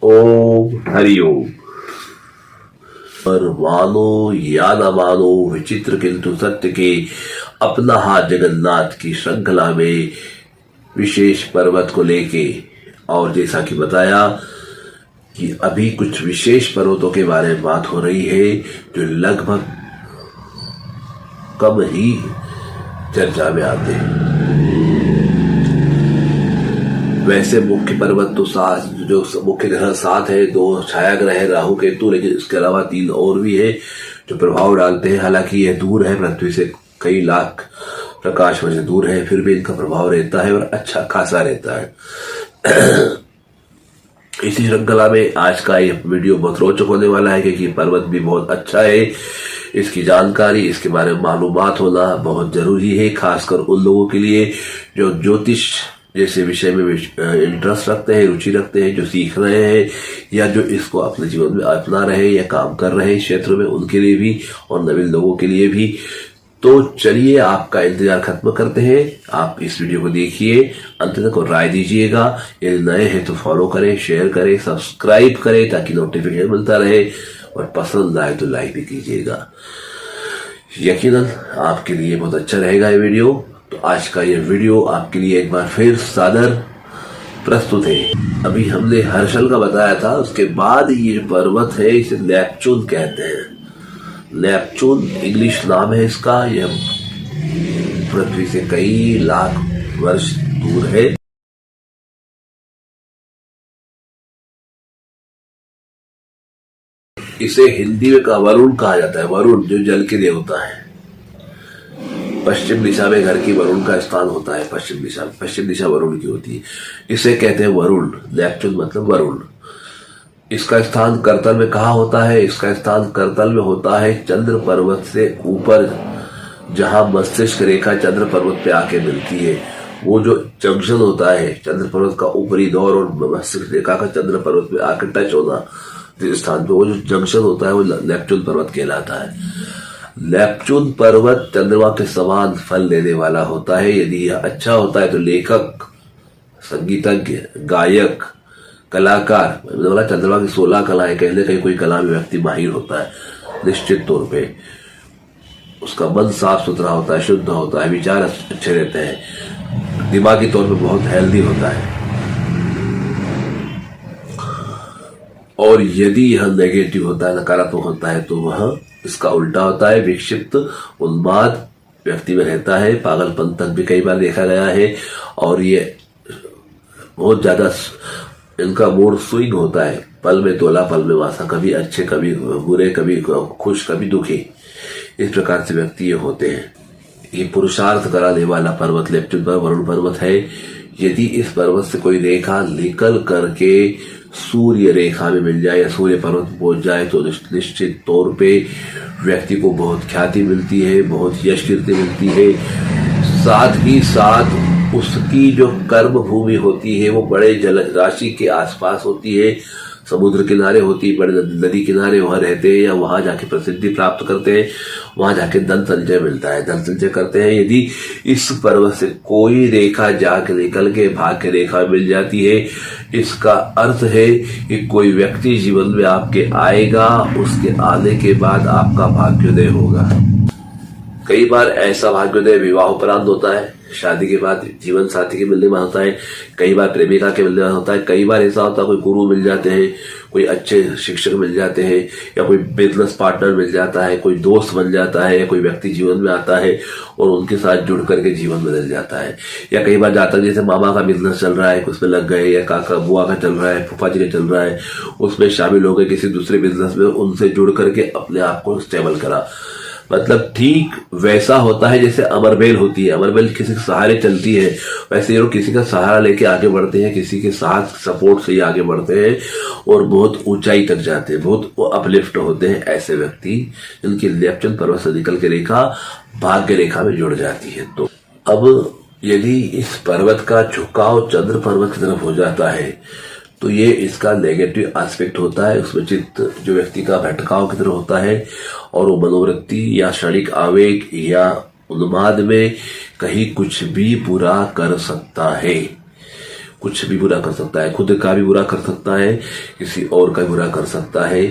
ओम हरि ओम। पर मानो या न मानो विचित्र किंतु सत्य के अपना हाथ जगन्नाथ की श्रृंखला में विशेष पर्वत को लेके, और जैसा कि बताया कि अभी कुछ विशेष पर्वतों के बारे में बात हो रही है जो लगभग कम ही चर्चा में आते हैं। वैसे मुख्य पर्वत तो 7, जो मुख्य ग्रह 7 है, 2 छाया ग्रह है राहु केतु, लेकिन इसके अलावा 3 और भी है जो प्रभाव डालते हैं। हालांकि यह दूर है, पृथ्वी से कई लाख प्रकाश वर्ष दूर है, फिर भी इनका प्रभाव रहता है और अच्छा खासा रहता है। इसी श्रृंखला में आज का ये वीडियो बहुत रोचक होने वाला है, क्योंकि पर्वत भी बहुत अच्छा है। इसकी जानकारी, इसके बारे में मालूमात होना बहुत जरूरी है, खासकर उन लोगों के लिए जो ज्योतिष जैसे विषय में इंटरेस्ट रखते हैं, रुचि रखते हैं, जो सीख रहे हैं या जो इसको अपने जीवन में अपना रहे हैं या काम कर रहे हैं क्षेत्र में, उनके लिए भी और नवीन लोगों के लिए भी। तो चलिए आपका इंतजार खत्म करते हैं, आप इस वीडियो को देखिए अंत तक और राय दीजिएगा। यदि नए हैं तो फॉलो करें, शेयर करें, सब्सक्राइब करें ताकि नोटिफिकेशन मिलता रहे, और पसंद आए तो लाइक भी कीजिएगा। यकीनन आपके लिए बहुत अच्छा रहेगा ये वीडियो। तो आज का ये वीडियो आपके लिए एक बार फिर सादर प्रस्तुत है। अभी हमने हर्षल का बताया था, उसके बाद ये पर्वत है, इसे नेपच्यून कहते हैं। नेपच्यून इंग्लिश नाम है इसका। यह पृथ्वी से कई लाख वर्ष दूर है। इसे हिंदी में वरुण कहा जाता है। वरुण जो जल के देवता है। पश्चिम दिशा में घर की वरुण का स्थान होता है। पश्चिम दिशा वरुण की होती है। इसे कहते हैं वरुण। नेपच्यून मतलब वरुण। इसका स्थान करतल में कहाँ होता है? इसका स्थान करतल में होता है चंद्र पर्वत से ऊपर, जहां मस्तिष्क रेखा चंद्र पर्वत पे आके मिलती है। वो जो जंक्शन होता है चंद्र पर्वत का ऊपरी दौर और मस्तिष्क रेखा का चंद्र पर्वत पे आकर टच होना, जिस स्थान पे वो जो जंक्शन होता है वो नेपच्यून पर्वत कहलाता है। नेपच्यून पर्वत चंद्रमा के समान फल देने वाला होता है। यदि यह अच्छा होता है तो लेखक, संगीतज्ञ, गायक, कलाकार, चंद्रमा की 16 कलाएं, कहीं ना कहीं कोई कला में व्यक्ति माहिर होता है निश्चित तौर पे। उसका मन साफ सुथरा होता है, शुद्ध होता है, विचार अच्छे रहते हैं, दिमागी तौर पे बहुत हेल्दी होता है। और यदि यह नेगेटिव होता है, नकारात्मक होता है, तो वह इसका उल्टा होता है, विक्षिप्त, उन्माद व्यक्ति में रहता है। पागलपन तक भी कई बार देखा गया है। और ये बहुत ज्यादा इनका मूड स्विंग होता है, पल में तोला पल में वासा, कभी अच्छे कभी बुरे, कभी खुश कभी दुखी, इस प्रकार से व्यक्ति ये होते हैं। ये पुरुषार्थ कराने वाला पर्वत नेपच्यून पर वरुण पर्वत है। यदि इस पर्वत से कोई रेखा निकल करके सूर्य रेखा में मिल जाए या सूर्य पर्वत पहुंच जाए तो निश्चित तौर पे व्यक्ति को बहुत ख्याति मिलती है, बहुत यश कीर्ति मिलती है। साथ ही साथ उसकी जो कर्म भूमि होती है वो बड़े जल राशि के आसपास होती है, समुद्र किनारे होती है, बड़े नदी किनारे वहां रहते हैं या वहां जाके प्रसिद्धि प्राप्त करते हैं, वहां जाके धन संचय मिलता है, धन संचय करते हैं। यदि इस पर्वत से कोई रेखा जाके निकल के भाग्य रेखा मिल जाती है, इसका अर्थ है कि कोई व्यक्ति जीवन में आपके आएगा, उसके आने के बाद आपका भाग्योदय होगा। कई बार ऐसा भाग्योदय विवाह उपरांत होता है, शादी के बाद जीवन साथी के मिलने में होता है, कई बार प्रेमिका के मिलने में होता है, कई बार ऐसा होता है कोई गुरु मिल जाते हैं, कोई अच्छे शिक्षक मिल जाते हैं, या कोई बिजनेस पार्टनर मिल जाता है, कोई दोस्त बन जाता है, या कोई व्यक्ति जीवन में आता है और उनके साथ जुड़ करके जीवन बदल जाता है। या कई बार जातक जैसे मामा का बिजनेस चल रहा है उसमें लग गए, या काका बुआ का चल रहा है, फूफा जी का चल रहा है, उसमें शामिल हो गए किसी दूसरे बिजनेस में, उनसे जुड़ करके अपने आप को स्टेबल करा। मतलब ठीक वैसा होता है जैसे अमरबेल होती है। अमरबेल किसी के सहारे चलती है, वैसे लोग किसी का सहारा लेके आगे बढ़ते हैं, किसी के साथ सपोर्ट से ही आगे बढ़ते हैं और बहुत ऊंचाई तक जाते हैं, बहुत अपलिफ्ट होते हैं ऐसे व्यक्ति जिनकी नेपच्यून पर्वत से निकल के रेखा भाग्य रेखा में जुड़ जाती है। तो अब यदि इस पर्वत का झुकाव चंद्र पर्वत की तरफ हो जाता है तो ये इसका नेगेटिव एस्पेक्ट होता है। उसमें चित्त जो व्यक्ति का भटकाव की तरह होता है और वो मनोवृत्ति या क्षणिक आवेग या उन्माद में कहीं कुछ भी बुरा कर सकता है। कुछ भी बुरा कर सकता है, खुद का भी बुरा कर सकता है, किसी और का भी बुरा कर सकता है।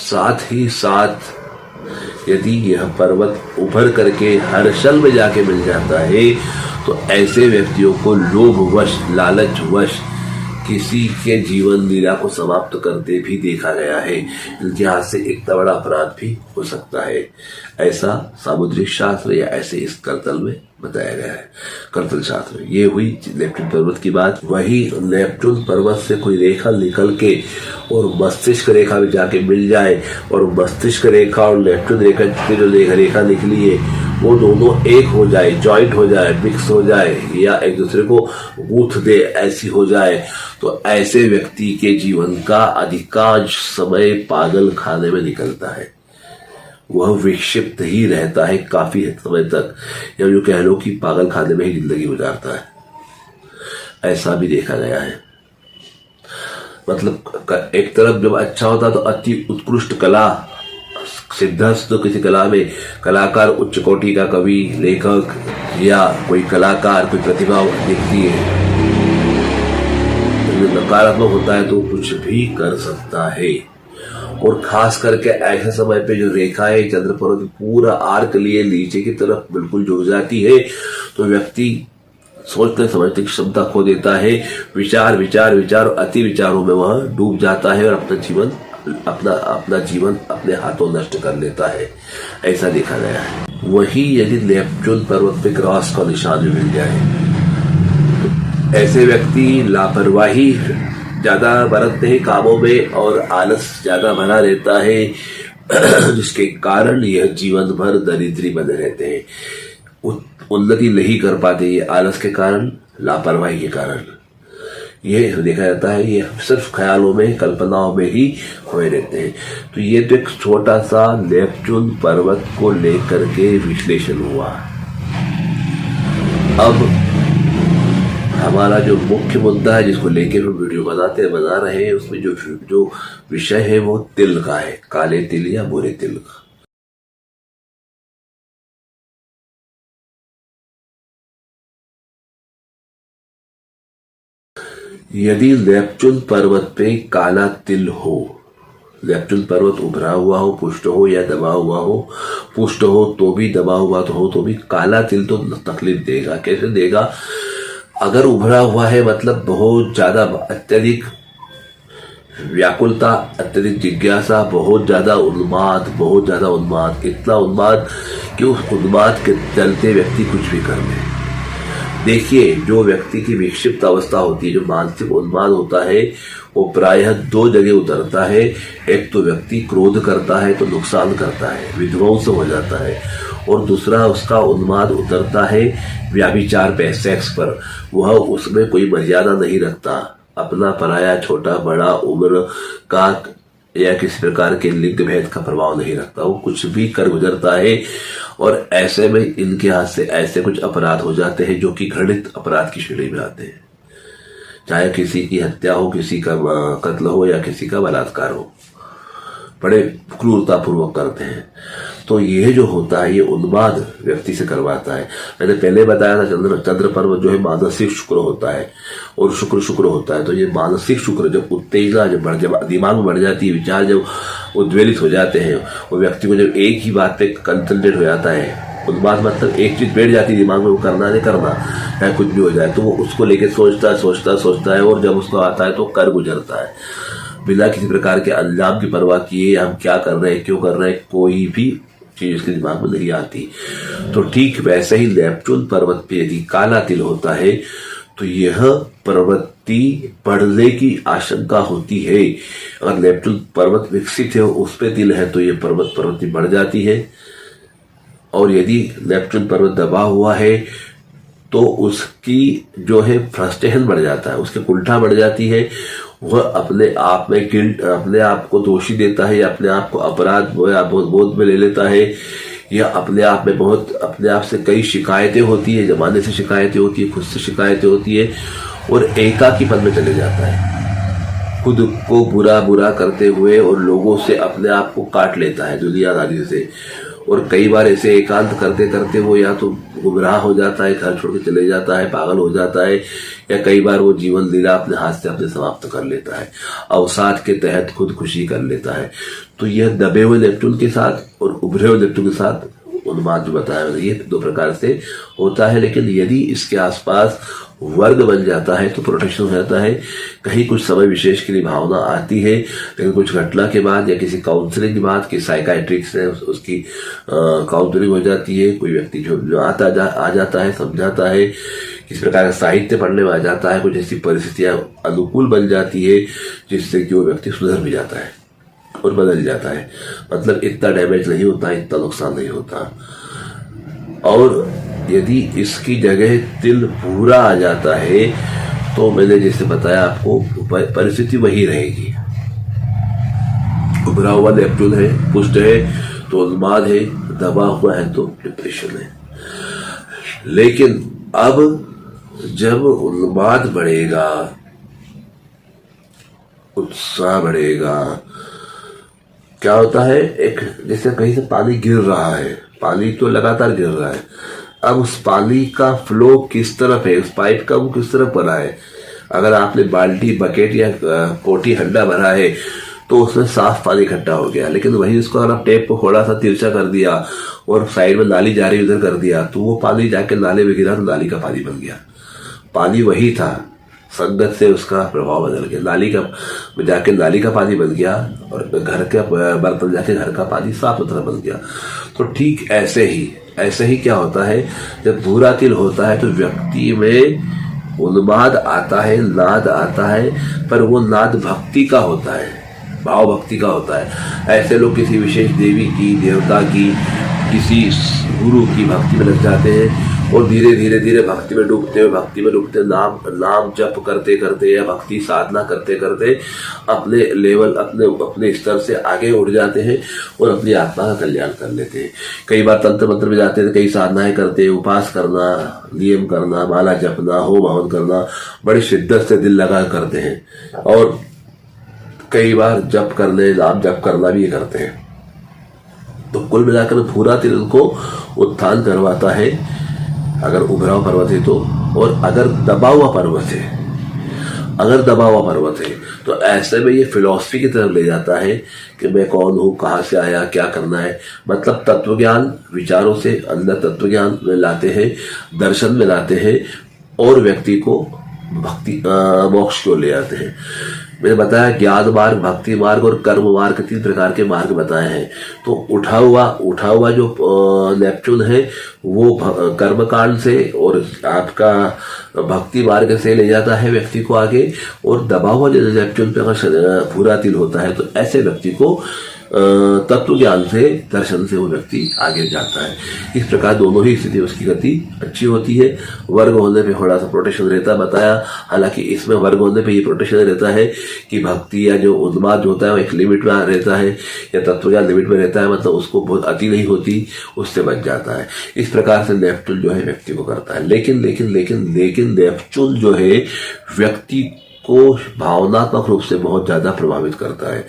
साथ ही साथ यदि यह पर्वत उभर करके हर्षल में जाके मिल जाता है तो ऐसे व्यक्तियों को लोभवश, लालचवश किसी के जीवन लीला को समाप्त करते भी देखा गया है। इनके हाथ से इतना बड़ा अपराध भी हो सकता है, ऐसा सामुद्रिक शास्त्र या ऐसे इस करतल में बताया गया है, करतल शास्त्र में। ये हुई नेपच्यून पर्वत की बात। वही नेपच्यून पर्वत से कोई रेखा निकल के और मस्तिष्क रेखा में जाके मिल जाए और मस्तिष्क रेखा और नेपच्यून रेखा की जो रेखा निकली है वो दोनों एक हो जाए, जॉइंट हो जाए, मिक्स हो जाए या एक दूसरे को गूंथ दे, ऐसी हो जाए, तो ऐसे व्यक्ति के जीवन का अधिकांश समय पागल खाने में निकलता है। वह विक्षिप्त ही रहता है काफी समय तक, या जो कह लो कि पागल खाने में ही जिंदगी गुजारता है। ऐसा भी देखा गया है। मतलब एक तरफ जब अच्छा होता तो अति उत्कृष्ट कला, सिद्धस्त तो किसी कला में कलाकार, उच्च कोटि का कवि, लेखक या कोई कलाकार, कोई प्रतिभा दिखती है। तो नकारात्मक होता है तो कुछ भी कर सकता है। और खास करके ऐसे समय पे जो रेखाएं चंद्र पर्वत पूरा आर्क लिए नीचे की तरफ बिल्कुल जुड़ जाती है तो व्यक्ति सोचने समझने की क्षमता खो देता है। विचार विचार विचार अति विचारों में वह डूब जाता है और अपना जीवन अपने हाथों नष्ट कर लेता है। ऐसा देखा गया है। वही यदि नेपच्यून पर्वत पे क्रॉस का निशान भी मिल जाए तो ऐसे व्यक्ति लापरवाही ज्यादा बरतते हैं कामों में और आलस ज्यादा भरा रहता है, जिसके कारण यह जीवन भर दरिद्री बने रहते हैं। उन्नति नहीं कर पाते, ये आलस के कारण, लापरवाही के कारण। यह देखा जाता है, ये सिर्फ ख्यालों में, कल्पनाओं में ही खोए रहते हैं। तो ये तो एक छोटा सा नेपच्यून पर्वत को लेकर के विश्लेषण हुआ। अब हमारा जो मुख्य मुद्दा है जिसको लेकर हम वीडियो बना रहे हैं, उसमें जो विषय है वो तिल का है, काले तिल या बुरे तिल का। यदि नेपच्यून पर्वत पे काला तिल हो, नेपच्यून पर्वत उभरा हुआ हो, पुष्ट हो या दबा हुआ हो, पुष्ट हो तो भी, दबा हुआ तो हो तो भी, काला तिल तो तकलीफ देगा। कैसे देगा? अगर उभरा हुआ है मतलब बहुत ज्यादा अत्यधिक व्याकुलता, अत्यधिक जिज्ञासा, बहुत ज्यादा उन्माद, इतना उन्माद कि उस उन्माद के चलते व्यक्ति कुछ भी कर ले। देखिए, जो व्यक्ति की विक्षिप्त अवस्था होती है, जो मानसिक उन्माद होता है, वो प्रायः दो जगह उतरता है। एक तो व्यक्ति क्रोध करता है तो नुकसान करता है, विध्वंस हो जाता है, और दूसरा उसका उन्माद उतरता है व्याभिचार पे, सेक्स पर। वह उसमें कोई मर्यादा नहीं रखता, अपना पराया, छोटा बड़ा, उम्र का या किसी प्रकार के लिंग भेद का प्रभाव नहीं रखता, वो कुछ भी कर गुजरता है। और ऐसे में इनके हाथ से ऐसे कुछ अपराध हो जाते हैं जो कि घृणित अपराध की श्रेणी में आते हैं, चाहे किसी की हत्या हो, किसी का कत्ल हो या किसी का बलात्कार हो, बड़े क्रूरता पूर्वक करते हैं। तो ये जो होता है, ये उन्माद व्यक्ति से करवाता है। मैंने पहले बताया था, चंद्र पर्वत जो है मानसिक शुक्र होता है और शुक्र होता है। तो ये मानसिक शुक्र जब उत्तेजना जब दिमाग में बढ़ जाती है, विचार जब उद्वेलित हो जाते हैं, वो व्यक्ति को जब एक ही बात पे कंसंट्रेट हो जाता है, उन्माद मतलब एक चीज बैठ जाती है दिमाग में, वो करना नहीं करना, चाहे कुछ भी हो जाए, तो वो उसको लेके सोचता है और जब उसको आता है तो कर गुजरता है बिना किसी प्रकार के अंजाम की परवाह किए। हम क्या कर रहे हैं, क्यों कर रहे हैं, कोई भी चीज उसके दिमाग में नहीं आती। तो ठीक वैसे ही नेपच्यून पर्वत पे यदि काला तिल होता है तो यह प्रवृत्ति बढ़ने की आशंका होती है। अगर नेपच्यून पर्वत विकसित है, उस पे तिल है, तो यह प्रवृत्ति बढ़ जाती है। और यदि नेपच्यून पर्वत दबा हुआ है तो उसकी जो है फ्रस्ट्रेशन बढ़ जाता है, उसकी कुंठा बढ़ जाती है। वह अपने आप में गिल्ट, अपने आप को दोषी देता है या अपने आप को अपराध बोध में ले लेता है, या अपने आप में अपने आप से कई शिकायतें होती है, जमाने से शिकायतें होती है, खुद से शिकायतें होती है, और एकाकीपन में चले जाता है, खुद को बुरा करते हुए और लोगों से अपने आप को काट लेता है दुनियादारी से। और कई बार ऐसे एकांत करते करते वो या तो गुमराह हो जाता है, घर छोड़ के चले जाता है, पागल हो जाता है, या कई बार वो जीवन लीला अपने हाथ से अपने समाप्त कर लेता है, अवसाद के तहत खुदकुशी कर लेता है। तो यह दबे हुए नेपच्यून के साथ और उभरे हुए नेपच्यून के साथ उन्माद जो बताया मैंने, ये दो प्रकार से होता है। लेकिन यदि इसके आसपास वर्ग बन जाता है तो प्रोटेक्शन हो जाता है। कहीं कुछ समय विशेष के लिए भावना आती है, लेकिन कुछ घटना के बाद या किसी काउंसलिंग के बाद, कि साइकाइट्रिक्स है उसकी काउंसलिंग हो जाती है, कोई व्यक्ति जो आ जाता है, समझाता है, किसी प्रकार का साहित्य पढ़ने में आ जाता है, कुछ ऐसी परिस्थितियां अनुकूल बन जाती है जिससे कि वो व्यक्ति सुधर भी जाता है और बदल जाता है। मतलब इतना डैमेज नहीं होता, इतना नुकसान नहीं होता। और यदि इसकी जगह तिल पूरा आ जाता है तो मैंने जैसे बताया आपको, परिस्थिति वही रहेगी। उभरा हुआ नेपच्यून है, पुष्ट है तो उन्माद है, दबा हुआ है तो डिप्रेशन है। लेकिन अब जब उन्माद बढ़ेगा, उत्साह बढ़ेगा, क्या होता है, एक जैसे कहीं से पानी गिर रहा है, पानी तो लगातार गिर रहा है, अब उस पानी का फ्लो किस तरफ है, उस पाइप का वो किस तरफ भरा है। अगर आपने बाल्टी, बकेट या कोटी हंडा भरा है तो उसमें साफ पानी इकट्ठा हो गया, लेकिन वही उसको अगर आप टेप को थोड़ा सा तिरछा कर दिया और साइड में नाली जा रही उधर कर दिया तो वो पानी जाके नाले में गिरा तो नाली का पानी बन गया। पानी वही था, संगत से उसका प्रभाव बदल गया, नाली का जाके नाली का पानी बन गया और घर का बर्तन जाके घर का पानी साफ सुथरा बन गया। तो ठीक ऐसे ही क्या होता है, जब बुरा तिल होता है तो व्यक्ति में उन्माद आता है, नाद आता है, पर वो नाद भक्ति का होता है, भाव भक्ति का होता है। ऐसे लोग किसी विशेष देवी की, देवता की, किसी गुरु की भक्ति में लग जाते हैं और धीरे धीरे भक्ति में डूबते नाम जप करते करते या भक्ति साधना करते करते अपने लेवल, अपने स्तर से आगे उठ जाते हैं और अपनी आत्मा का कल्याण कर लेते हैं। कई बार तंत्र मंत्र में जाते हैं, कई साधनाएं करते हैं, उपास करना, नियम करना, माला जपना, होम हवन करना बड़ी शिद्दत से दिल लगा करते हैं और कई बार नाम जप करना भी करते हैं। तो कुल मिलाकर पूरा तिल को उत्थान करवाता है अगर उभरा हुआ पर्वत है तो, और अगर दबा हुआ पर्वत है तो ऐसे में ये फिलॉसफी की तरफ ले जाता है कि मैं कौन हूँ, कहाँ से आया, क्या करना है। मतलब तत्वज्ञान विचारों से अंदर तत्वज्ञान में लाते हैं, दर्शन में लाते हैं और व्यक्ति को भक्ति मोक्ष को ले आते हैं। मैंने बताया ज्ञान मार्ग, भक्ति मार्ग और कर्म मार्ग, 3 प्रकार के मार्ग बताए हैं। तो उठा हुआ जो नेपच्यून है वो कर्मकांड से और आपका भक्ति मार्ग से ले जाता है व्यक्ति को आगे, और दबा हुआ जो नेपच्यून पे अगर पूरा तिल होता है तो ऐसे व्यक्ति को तत्व ज्ञान से, दर्शन से वो व्यक्ति आगे जाता है। इस प्रकार दोनों ही स्थिति उसकी गति अच्छी होती है। वर्ग होने पे थोड़ा सा प्रोटेक्शन रहता बताया, हालांकि इसमें वर्ग होने पे ये प्रोटेक्शन रहता है कि भक्ति या जो उन्माद जो होता है वो एक लिमिट में रहता है या तत्व ज्ञान लिमिट में रहता है, मतलब उसको बहुत अति नहीं होती, उससे बच जाता है। इस प्रकार से नेपच्यून जो है व्यक्ति को करता है। लेकिन नेपच्यून जो है व्यक्ति को भावनात्मक रूप से बहुत ज्यादा प्रभावित करता है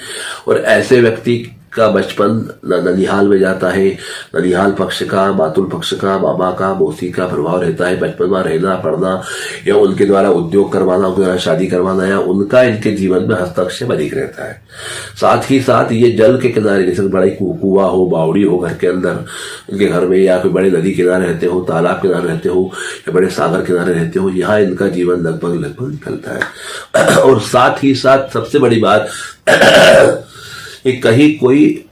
और ऐसे व्यक्ति का बचपन ननिहाल में जाता है। ननिहाल पक्ष का, मातुल पक्ष का, मामा का, मौसी का प्रभाव रहता है बचपन में रहना, पढ़ना या उनके द्वारा उद्योग करवाना, उनके द्वारा शादी करवाना या उनका इनके जीवन में हस्तक्षेप अधिक रहता है। साथ ही साथ ये जल के किनारे, जैसे बड़ा कुआं हो, बावड़ी हो घर के अंदर, उनके घर में, या कोई बड़े नदी किनारे रहते हो, तालाब किनारे रहते हो या बड़े सागर किनारे रहते हो, यहाँ इनका जीवन लगभग निकलता है। और साथ ही साथ सबसे बड़ी बात कि कहीं कोई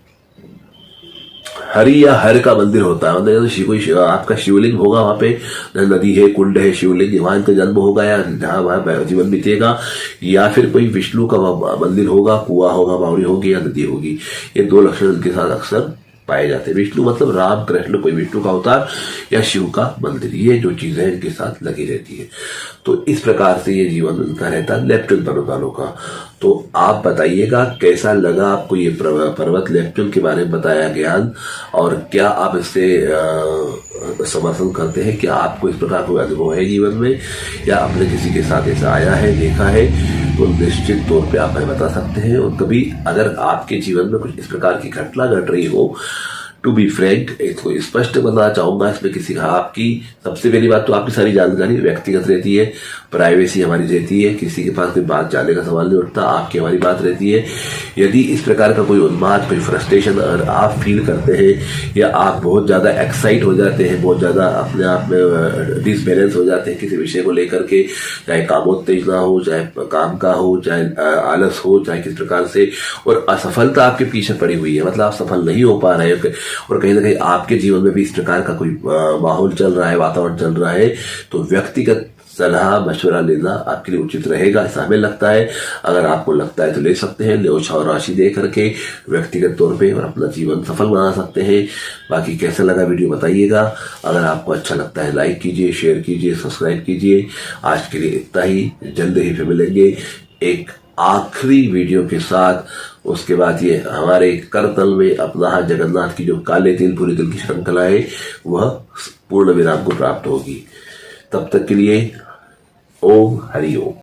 हरि या हर का मंदिर होता है, मतलब कोई आपका शिवलिंग होगा, वहां पे नदी है, कुंड है, शिवलिंग, वहां इनका जन्म होगा या जहां वहां जीवन बीतेगा, या फिर कोई विष्णु का मंदिर होगा, कुआं होगा, बावड़ी होगी या नदी होगी। ये 2 लक्षण इनके साथ अक्सर पाए जाते हैं। विष्णु मतलब राम कृष्ण, कोई विष्णु का अवतार या शिव का मंदिर, ये जो चीजें इनके साथ लगी रहती है। तो इस प्रकार से ये जीवन इनका रहता है नेपच्यून पर्वत वालों का। तो आप बताइएगा कैसा लगा आपको ये पर्वत नेपच्यून के बारे में बताया ज्ञान, और क्या आप इससे समर्थन करते हैं? क्या आपको इस प्रकार कोई अनुभव है जीवन में, या आपने किसी के साथ ऐसा आया है, देखा है? तो निश्चित तौर पे आप हमें बता सकते हैं। और कभी अगर आपके जीवन में कुछ इस प्रकार की घटना घट रही हो टू बी फ्रैंक, इसको स्पष्ट करना चाहूंगा, इसमें किसी का आपकी सबसे पहली बात तो आपकी सारी जानकारी व्यक्तिगत रहती है, प्राइवेसी हमारी रहती है, किसी के पास कोई बात जानने का सवाल नहीं उठता, आपकी हमारी बात रहती है। यदि इस प्रकार का कोई उन्माद, कोई फ्रस्ट्रेशन अगर आप फील करते हैं या आप बहुत ज़्यादा एक्साइट हो जाते हैं, बहुत ज़्यादा अपने आप में डिसबैलेंस हो जाते हैं किसी विषय को लेकर के, चाहे कामोत्तेजना हो, चाहे काम का हो, चाहे आलस हो, चाहे किस प्रकार से, और असफलता आपके पीछे पड़ी हुई है, मतलब आप सफल नहीं हो पा रहे हैं और कहीं ना कहीं आपके जीवन में भी इस प्रकार का कोई माहौल चल रहा है, वातावरण चल रहा है, तो व्यक्तिगत सलाह मशवरा लेना आपके लिए उचित रहेगा, ऐसा हमें लगता है। अगर आपको लगता है तो ले सकते हैं, न्यौछावर राशि दे करके व्यक्तिगत तौर पे और अपना जीवन सफल बना सकते हैं। बाकी कैसा लगा वीडियो बताइएगा। अगर आपको अच्छा लगता है लाइक कीजिए, शेयर कीजिए, सब्सक्राइब कीजिए। आज के लिए इतना ही, जल्द ही फिर मिलेंगे एक आखिरी वीडियो के साथ। उसके बाद ये हमारे करतल में अपना जगन्नाथ की जो काले तिल पूरे तिल की श्रृंखला है वह पूर्ण विराम को प्राप्त होगी। तब तक के लिए ओम हरि ओम।